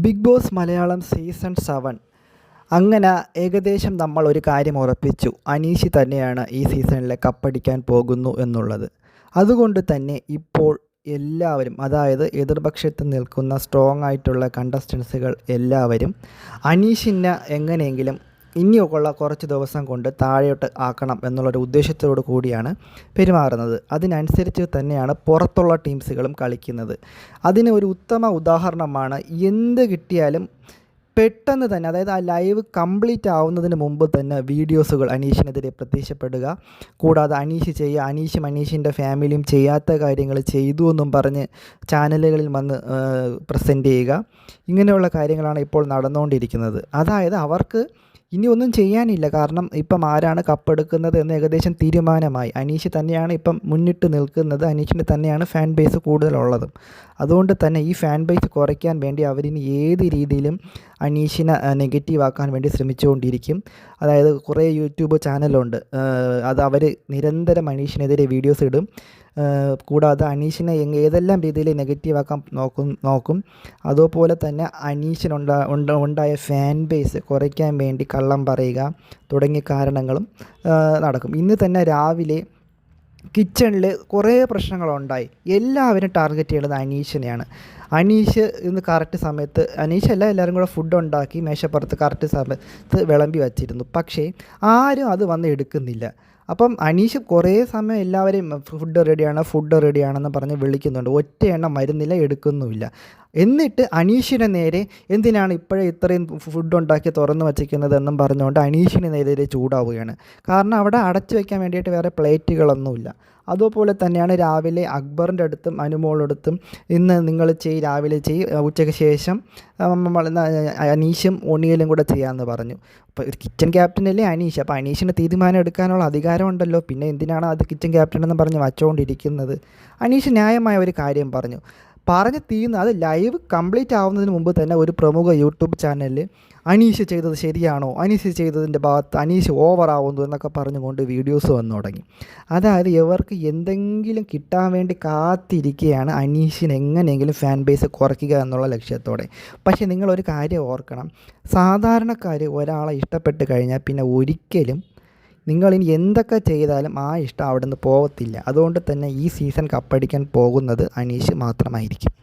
Big boss Malayalam season 7 അങ്ങനെ ഏകദേശം നമ്മൾ ഒരു കാര്യം ഉറപ്പിച്ചു. അനീഷ് തന്നെയാണ് ഈ സീസണിലെ കപ്പടിക്കാൻ പോകുന്നു എന്നുള്ളത്. അതുകൊണ്ട് തന്നെ ഇപ്പോൾ എല്ലാവരും, അതായത് എതിർപക്ഷത്ത് നിൽക്കുന്ന സ്ട്രോങ് ആയിട്ടുള്ള കണ്ടസ്റ്റൻസുകൾ എല്ലാവരും അനീഷിനെ എങ്ങനെയെങ്കിലും ഇനിയൊക്കെയുള്ള കുറച്ച് ദിവസം കൊണ്ട് താഴോട്ട് ആക്കണം എന്നുള്ളൊരു ഉദ്ദേശത്തോടു കൂടിയാണ് പെരുമാറുന്നത്. അതിനനുസരിച്ച് തന്നെയാണ് പുറത്തുള്ള ടീംസുകളും കളിക്കുന്നത്. അതിന് ഒരു ഉത്തമ ഉദാഹരണമാണ് എന്ത് കിട്ടിയാലും പെട്ടെന്ന് തന്നെ, അതായത് ആ ലൈവ് കംപ്ലീറ്റ് ആവുന്നതിന് മുമ്പ് തന്നെ വീഡിയോസുകൾ അനീഷിനെതിരെ പ്രത്യക്ഷപ്പെടുക, കൂടാതെ അനീഷും അനീഷിൻ്റെ ഫാമിലിയും ചെയ്യാത്ത കാര്യങ്ങൾ ചെയ്തു എന്നും പറഞ്ഞ് ചാനലുകളിൽ വന്ന് പ്രസൻറ്റ് ചെയ്യുക. ഇങ്ങനെയുള്ള കാര്യങ്ങളാണ് ഇപ്പോൾ നടന്നുകൊണ്ടിരിക്കുന്നത്. അതായത് അവർക്ക് ഇനി ഒന്നും ചെയ്യാനില്ല. കാരണം ഇപ്പം ആരാണ് കപ്പെടുക്കുന്നത് എന്ന് ഏകദേശം തീരുമാനമായി. അനീഷ് തന്നെയാണ് ഇപ്പം മുന്നിട്ട് നിൽക്കുന്നത്. അനീഷിന് തന്നെയാണ് ഫാൻ ബേസ് കൂടുതലുള്ളതും. അതുകൊണ്ട് തന്നെ ഈ ഫാൻ ബേസ് കുറയ്ക്കാൻ വേണ്ടി അവരിനി ഏത് രീതിയിലും അനീഷിനെ നെഗറ്റീവ് ആക്കാൻ വേണ്ടി ശ്രമിച്ചുകൊണ്ടിരിക്കും. അതായത് കുറേ യൂട്യൂബ് ചാനലുണ്ട്, അത് അവർ നിരന്തരം അനീഷിനെതിരെ വീഡിയോസ് ഇടും. കൂടാതെ അനീഷിനെ ഏതെല്ലാം രീതിയിൽ നെഗറ്റീവാക്കാൻ നോക്കും. അതുപോലെ തന്നെ അനീഷിനുണ്ടായ ഫാൻ ബേസ് കുറയ്ക്കാൻ വേണ്ടി കള്ളം പറയുക തുടങ്ങിയ കാരണങ്ങളും നടക്കും. ഇന്ന് തന്നെ രാവിലെ കിച്ചണിൽ കുറേ പ്രശ്നങ്ങളുണ്ടായി. എല്ലാവരും ടാർഗറ്റ് ചെയ്യുന്നത് അനീഷിനെയാണ്. അനീഷ് ഇന്ന് കറക്റ്റ് സമയത്ത്, അനീഷല്ല, എല്ലാവരും കൂടെ ഫുഡ് ഉണ്ടാക്കി മേശപ്പുറത്ത് കറക്റ്റ് സമയത്ത് വിളമ്പി വച്ചിരുന്നു. പക്ഷേ ആരും അത് വന്ന് എടുക്കുന്നില്ല. അപ്പം അനീഷ് കുറേ സമയം എല്ലാവരെയും ഫുഡ് റെഡിയാണെന്ന് പറഞ്ഞ് വിളിക്കുന്നുണ്ട്. ഒറ്റ എണ്ണം വരുന്നില്ല, എടുക്കുന്നുമില്ല. എന്നിട്ട് അനീഷിന് നേരെ എന്തിനാണ് ഇപ്പോഴേ ഇത്രയും ഫുഡ് ഉണ്ടാക്കി തുറന്നു വച്ചിരിക്കുന്നതെന്നും പറഞ്ഞുകൊണ്ട് അനീഷിന് നേരെ ചൂടാവുകയാണ്. കാരണം അവിടെ അടച്ചു വയ്ക്കാൻ വേണ്ടിയിട്ട് വേറെ പ്ലേറ്റുകളൊന്നുമില്ല. അതുപോലെ തന്നെയാണ് രാവിലെ അക്ബറിൻ്റെ അടുത്തും അനുമോളടുത്തും ഇന്ന് നിങ്ങൾ രാവിലെ ഉച്ചയ്ക്ക് ശേഷം അനീഷും ഒണിയലും കൂടെ ചെയ്യാമെന്ന് പറഞ്ഞു. അപ്പോൾ ഒരു കിച്ചൺ ക്യാപ്റ്റനല്ലേ അനീഷ്. അപ്പോൾ അനീഷിന് തീരുമാനം എടുക്കാനുള്ള അധികാരം ഉണ്ടല്ലോ, പിന്നെ എന്തിനാണ് അത് കിച്ചൺ ക്യാപ്റ്റൻ എന്ന് പറഞ്ഞ് വച്ചുകൊണ്ടിരിക്കുന്നത്? അനീഷ് ന്യായമായ ഒരു കാര്യം പറഞ്ഞു തീർന്ന് അത് ലൈവ് കംപ്ലീറ്റ് ആവുന്നതിന് മുമ്പ് തന്നെ ഒരു പ്രമുഖ യൂട്യൂബ് ചാനലിൽ അനീഷ് ചെയ്തത് ശരിയാണോ, അനീഷ് ചെയ്തതിൻ്റെ ഭാഗത്ത് അനീഷ് ഓവറാവുന്നു എന്നൊക്കെ പറഞ്ഞുകൊണ്ട് വീഡിയോസ് വന്നു തുടങ്ങി. അതായത് ഇവർക്ക് എന്തെങ്കിലും കിട്ടാൻ വേണ്ടി കാത്തിരിക്കുകയാണ് അനീഷിന് എങ്ങനെയെങ്കിലും ഫാൻ ബേസ് കുറയ്ക്കുക എന്നുള്ള ലക്ഷ്യത്തോടെ. പക്ഷേ നിങ്ങളൊരു കാര്യം ഓർക്കണം, സാധാരണക്കാർ ഒരാളെ ഇഷ്ടപ്പെട്ട് കഴിഞ്ഞാൽ പിന്നെ ഒരിക്കലും നിങ്ങളിനി എന്തൊക്കെ ചെയ്താലും ആ ഇഷ്ടം അവിടെ നിന്ന് പോകത്തില്ല. അതുകൊണ്ട് തന്നെ ഈ സീസൺ കപ്പടിക്കാൻ പോകുന്നത് അനീഷ് മാത്രമായിരിക്കും.